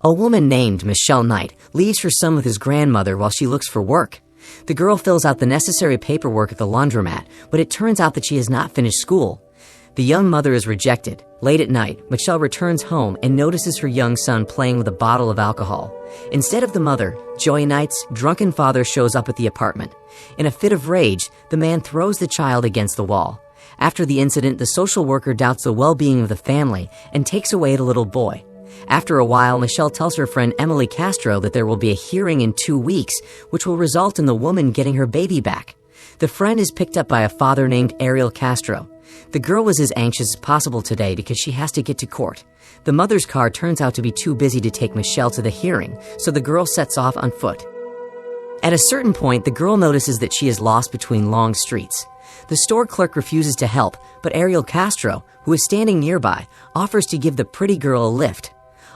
A woman named Michelle Knight leaves her son with his grandmother while she looks for work. The girl fills out the necessary paperwork at the laundromat, but it turns out that she has not finished school. The young mother is rejected. Late at night, Michelle returns home and notices her young son playing with a bottle of alcohol. Instead of the mother, Joy Knight's drunken father shows up at the apartment. In a fit of rage, the man throws the child against the wall. After the incident, the social worker doubts the well-being of the family and takes away the little boy. After a while, Michelle tells her friend Ariel Castro that there will be a hearing in 2 weeks, which will result in the woman getting her baby back. The friend is picked up by a father named Ariel Castro. The girl was as anxious as possible today because she has to get to court. The mother's car turns out to be too busy to take Michelle to the hearing, so the girl sets off on foot. At a certain point, the girl notices that she is lost between long streets. The store clerk refuses to help, but Ariel Castro, who is standing nearby, offers to give the pretty girl a lift.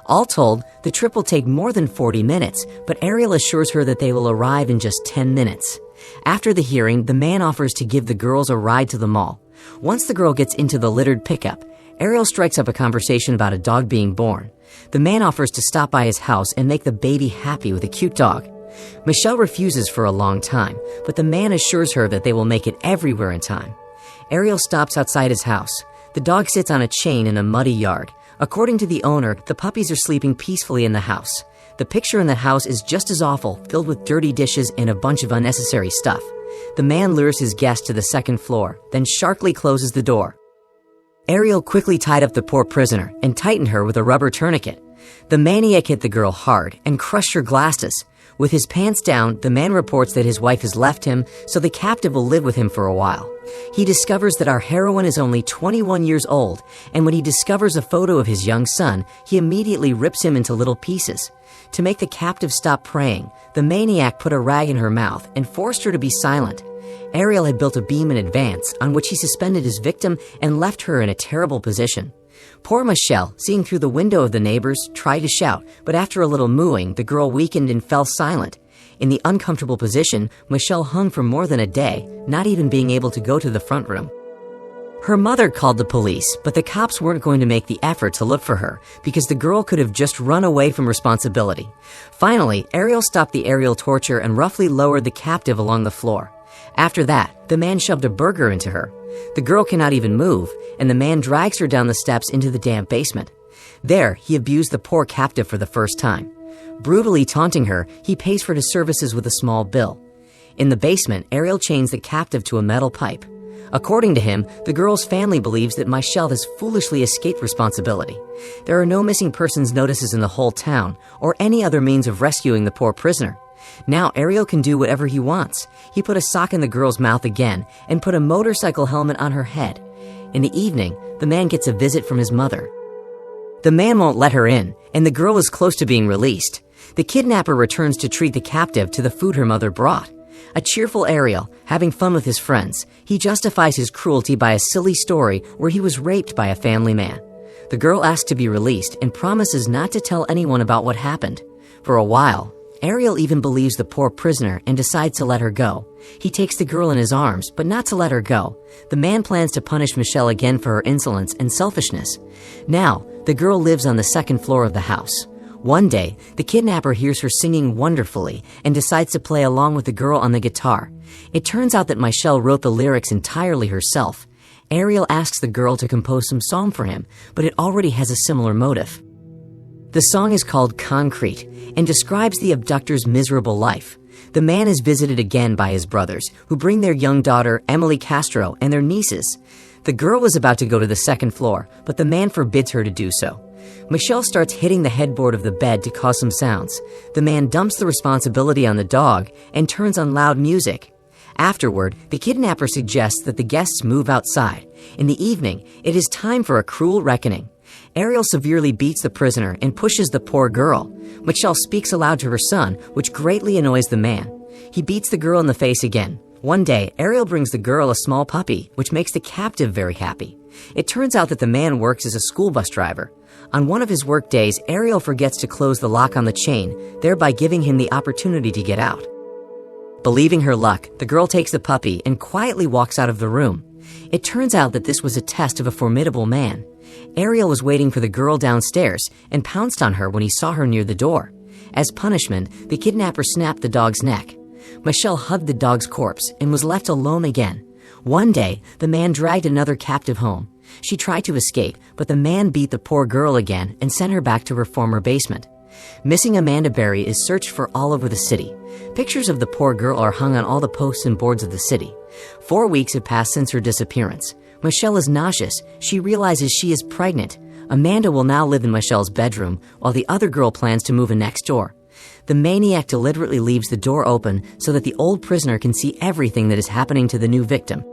All told, the trip will take more than 40 minutes, but Ariel assures her that they will arrive in just 10 minutes. After the hearing, the man offers to give the girls a ride to the mall. Once the girl gets into the littered pickup, Ariel strikes up a conversation about a dog being born. The man offers to stop by his house and make the baby happy with a cute dog. Michelle refuses for a long time, but the man assures her that they will make it everywhere in time. Ariel stops outside his house. The dog sits on a chain in a muddy yard. According to the owner, the puppies are sleeping peacefully in the house. The picture in the house is just as awful, filled with dirty dishes and a bunch of unnecessary stuff. The man lures his guest to the second floor, then sharply closes the door. Ariel quickly tied up the poor prisoner and tightened her with a rubber tourniquet. The maniac hit the girl hard and crushed her glasses. With his pants down, the man reports that his wife has left him, so the captive will live with him for a while. He discovers that our heroine is only 21 years old, and when he discovers a photo of his young son, he immediately rips him into little pieces. To make the captive stop praying, the maniac put a rag in her mouth and forced her to be silent. Ariel had built a beam in advance on which he suspended his victim and left her in a terrible position. Poor Michelle, seeing through the window of the neighbors, tried to shout, but after a little mooing, the girl weakened and fell silent. In the uncomfortable position, Michelle hung for more than a day, not even being able to go to the front room. Her mother called the police, but the cops weren't going to make the effort to look for her because the girl could have just run away from responsibility. Finally, Ariel stopped the aerial torture and roughly lowered the captive along the floor. After that, the man shoved a burger into her. The girl cannot even move, and the man drags her down the steps into the damp basement. There, he abused the poor captive for the first time. Brutally taunting her, he pays for his services with a small bill. In the basement, Ariel chains the captive to a metal pipe. According to him, the girl's family believes that Michelle has foolishly escaped responsibility. There are no missing persons notices in the whole town, or any other means of rescuing the poor prisoner. Now Ariel can do whatever he wants. He put a sock in the girl's mouth again and put a motorcycle helmet on her head. In the evening, the man gets a visit from his mother. The man won't let her in, and the girl is close to being released. The kidnapper returns to treat the captive to the food her mother brought. A cheerful Ariel, having fun with his friends, he justifies his cruelty by a silly story where he was raped by a family man. The girl asks to be released and promises not to tell anyone about what happened. For a while, Ariel even believes the poor prisoner and decides to let her go. He takes the girl in his arms, but not to let her go. The man plans to punish Michelle again for her insolence and selfishness. Now, the girl lives on the second floor of the house. One day, the kidnapper hears her singing wonderfully and decides to play along with the girl on the guitar. It turns out that Michelle wrote the lyrics entirely herself. Ariel asks the girl to compose some song for him, but it already has a similar motive. The song is called Concrete and describes the abductor's miserable life. The man is visited again by his brothers, who bring their young daughter, Ariel Castro, and their nieces. The girl was about to go to the second floor, but the man forbids her to do so. Michelle starts hitting the headboard of the bed to cause some sounds. The man dumps the responsibility on the dog and turns on loud music. Afterward, the kidnapper suggests that the guests move outside. In the evening, it is time for a cruel reckoning. Ariel severely beats the prisoner and pushes the poor girl. Michelle speaks aloud to her son, which greatly annoys the man. He beats the girl in the face again. One day, Ariel brings the girl a small puppy, which makes the captive very happy. It turns out that the man works as a school bus driver. On one of his work days, Ariel forgets to close the lock on the chain, thereby giving him the opportunity to get out. Believing her luck, the girl takes the puppy and quietly walks out of the room. It turns out that this was a test of a formidable man. Ariel was waiting for the girl downstairs and pounced on her when he saw her near the door. As punishment, the kidnapper snapped the dog's neck. Michelle hugged the dog's corpse and was left alone again. One day, the man dragged another captive home. She tried to escape, but the man beat the poor girl again and sent her back to her former basement. Missing Amanda Berry is searched for all over the city. Pictures of the poor girl are hung on all the posts and boards of the city. 4 weeks have passed since her disappearance. Michelle is nauseous. She realizes she is pregnant. Amanda will now live in Michelle's bedroom, while the other girl plans to move in next door. The maniac deliberately leaves the door open so that the old prisoner can see everything that is happening to the new victim.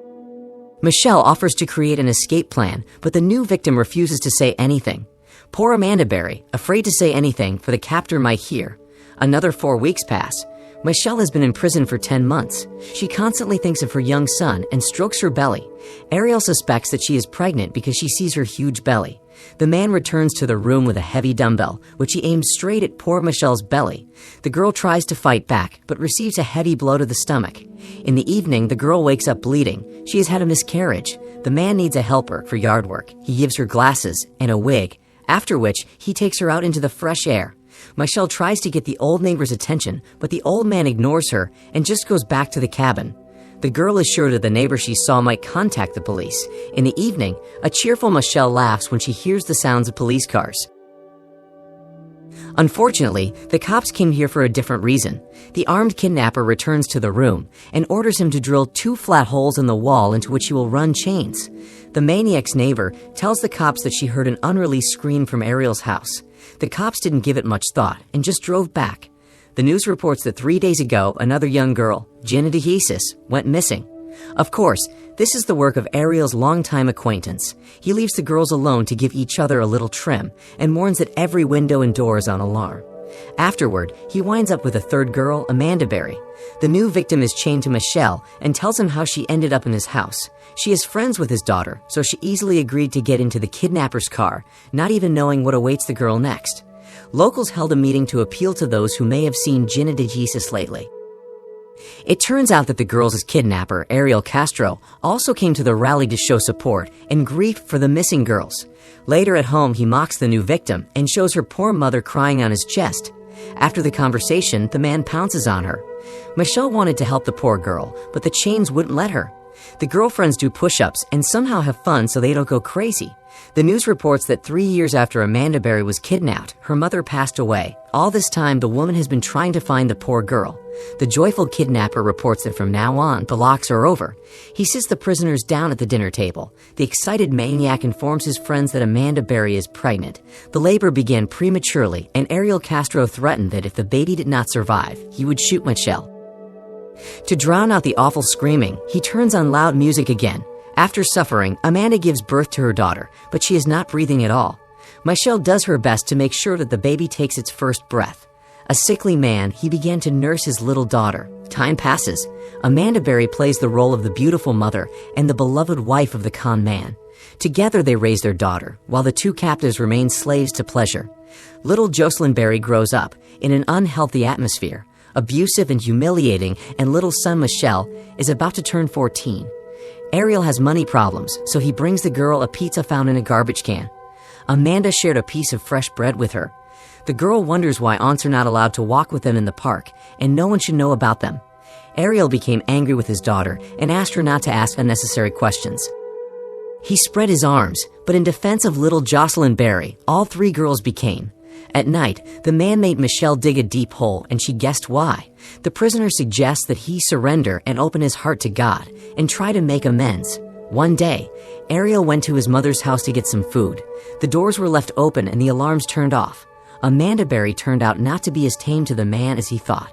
Michelle offers to create an escape plan, but the new victim refuses to say anything. Poor Amanda Berry, afraid to say anything for the captor might hear. Another 4 weeks pass. Michelle has been in prison for 10 months. She constantly thinks of her young son and strokes her belly. Ariel suspects that she is pregnant because she sees her huge belly. The man returns to the room with a heavy dumbbell, which he aims straight at poor Michelle's belly. The girl tries to fight back, but receives a heavy blow to the stomach. In the evening, the girl wakes up bleeding. She has had a miscarriage. The man needs a helper for yard work. He gives her glasses and a wig, after which he takes her out into the fresh air. Michelle tries to get the old neighbor's attention, but the old man ignores her and just goes back to the cabin. The girl is sure that the neighbor she saw might contact the police. In the evening, a cheerful Michelle laughs when she hears the sounds of police cars. Unfortunately, the cops came here for a different reason. The armed kidnapper returns to the room and orders him to drill 2 flat holes in the wall into which he will run chains. The maniac's neighbor tells the cops that she heard an unreleased scream from Ariel's house. The cops didn't give it much thought and just drove back. The news reports that 3 days ago, another young girl, Jenna DeJesus, went missing. Of course, this is the work of Ariel's longtime acquaintance. He leaves the girls alone to give each other a little trim and warns that every window and door is on alarm. Afterward, he winds up with a third girl, Amanda Berry. The new victim is chained to Michelle and tells him how she ended up in his house. She is friends with his daughter, so she easily agreed to get into the kidnapper's car, not even knowing what awaits the girl next. Locals held a meeting to appeal to those who may have seen Jenna DeJesus lately. It turns out that the girls' kidnapper, Ariel Castro, also came to the rally to show support and grief for the missing girls. Later at home, he mocks the new victim and shows her poor mother crying on his chest. After the conversation, the man pounces on her. Michelle wanted to help the poor girl, but the chains wouldn't let her. The girlfriends do push-ups and somehow have fun so they don't go crazy. The news reports that 3 years after Amanda Berry was kidnapped, her mother passed away. All this time, the woman has been trying to find the poor girl. The joyful kidnapper reports that from now on, the locks are over. He sits the prisoners down at the dinner table. The excited maniac informs his friends that Amanda Berry is pregnant. The labor began prematurely, and Ariel Castro threatened that if the baby did not survive, he would shoot Michelle. To drown out the awful screaming, he turns on loud music again. After suffering, Amanda gives birth to her daughter, but she is not breathing at all. Michelle does her best to make sure that the baby takes its first breath. A sickly man, he began to nurse his little daughter. Time passes. Amanda Berry plays the role of the beautiful mother and the beloved wife of the con man. Together they raise their daughter, while the two captives remain slaves to pleasure. Little Jocelyn Berry grows up in an unhealthy atmosphere, abusive and humiliating, and little son Michelle is about to turn 14. Ariel has money problems, so he brings the girl a pizza found in a garbage can. Amanda shared a piece of fresh bread with her. The girl wonders why aunts are not allowed to walk with them in the park, and no one should know about them. Ariel became angry with his daughter and asked her not to ask unnecessary questions. He spread his arms, but in defense of little Jocelyn Berry, all 3 girls became. At night, the man made Michelle dig a deep hole, and she guessed why. The prisoner suggests that he surrender and open his heart to God and try to make amends. One day, Ariel went to his mother's house to get some food. The doors were left open and the alarms turned off. Amanda Berry turned out not to be as tame to the man as he thought.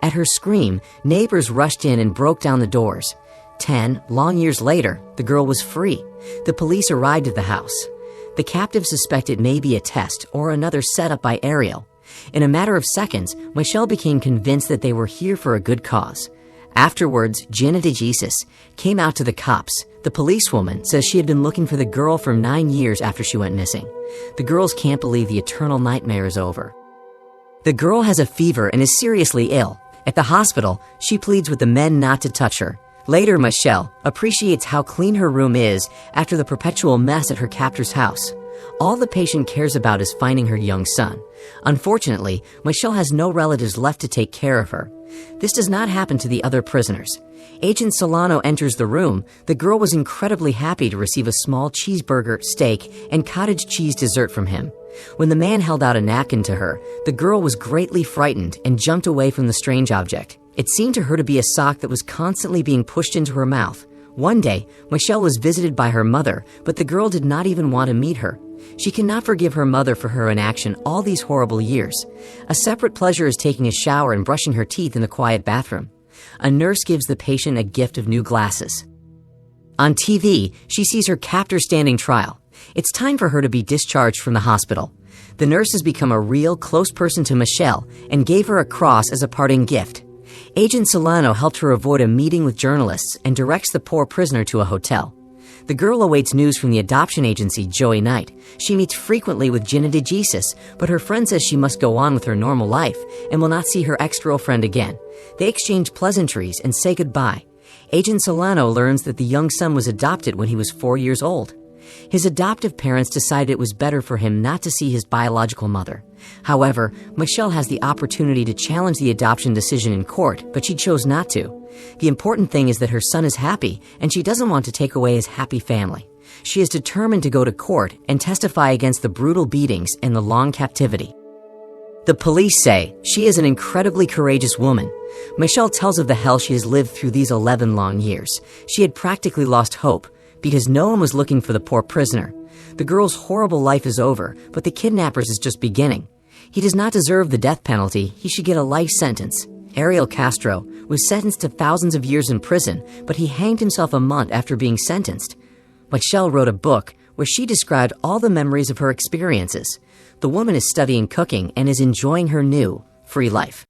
At her scream, neighbors rushed in and broke down the doors. 10 long years later, the girl was free. The police arrived at the house. The captive suspected it may be a test or another setup by Ariel. In a matter of seconds, Michelle became convinced that they were here for a good cause. Afterwards, Jenna DeJesus came out to the cops. The policewoman says she had been looking for the girl for 9 years after she went missing. The girls can't believe the eternal nightmare is over. The girl has a fever and is seriously ill. At the hospital, she pleads with the men not to touch her. Later, Michelle appreciates how clean her room is after the perpetual mess at her captor's house. All the patient cares about is finding her young son. Unfortunately, Michelle has no relatives left to take care of her. This does not happen to the other prisoners. Agent Solano enters the room. The girl was incredibly happy to receive a small cheeseburger, steak, and cottage cheese dessert from him. When the man held out a napkin to her, the girl was greatly frightened and jumped away from the strange object. It seemed to her to be a sock that was constantly being pushed into her mouth. One day, Michelle was visited by her mother, but the girl did not even want to meet her. She cannot forgive her mother for her inaction all these horrible years. A separate pleasure is taking a shower and brushing her teeth in the quiet bathroom. A nurse gives the patient a gift of new glasses. On TV, she sees her captor standing trial. It's time for her to be discharged from the hospital. The nurse has become a real close person to Michelle and gave her a cross as a parting gift. Agent Solano helped her avoid a meeting with journalists and directs the poor prisoner to a hotel. The girl awaits news from the adoption agency, Joey Knight. She meets frequently with Gina DeJesus, but her friend says she must go on with her normal life and will not see her ex-girlfriend again. They exchange pleasantries and say goodbye. Agent Solano learns that the young son was adopted when he was 4 years old. His adoptive parents decided it was better for him not to see his biological mother. However, Michelle has the opportunity to challenge the adoption decision in court, but she chose not to. The important thing is that her son is happy, and she doesn't want to take away his happy family. She is determined to go to court and testify against the brutal beatings and the long captivity. The police say she is an incredibly courageous woman. Michelle tells of the hell she has lived through these 11 long years. She had practically lost hope, because no one was looking for the poor prisoner. The girl's horrible life is over, but the kidnapper's is just beginning. He does not deserve the death penalty. He should get a life sentence. Ariel Castro was sentenced to thousands of years in prison, but he hanged himself a month after being sentenced. Michelle wrote a book where she described all the memories of her experiences. The woman is studying cooking and is enjoying her new, free life.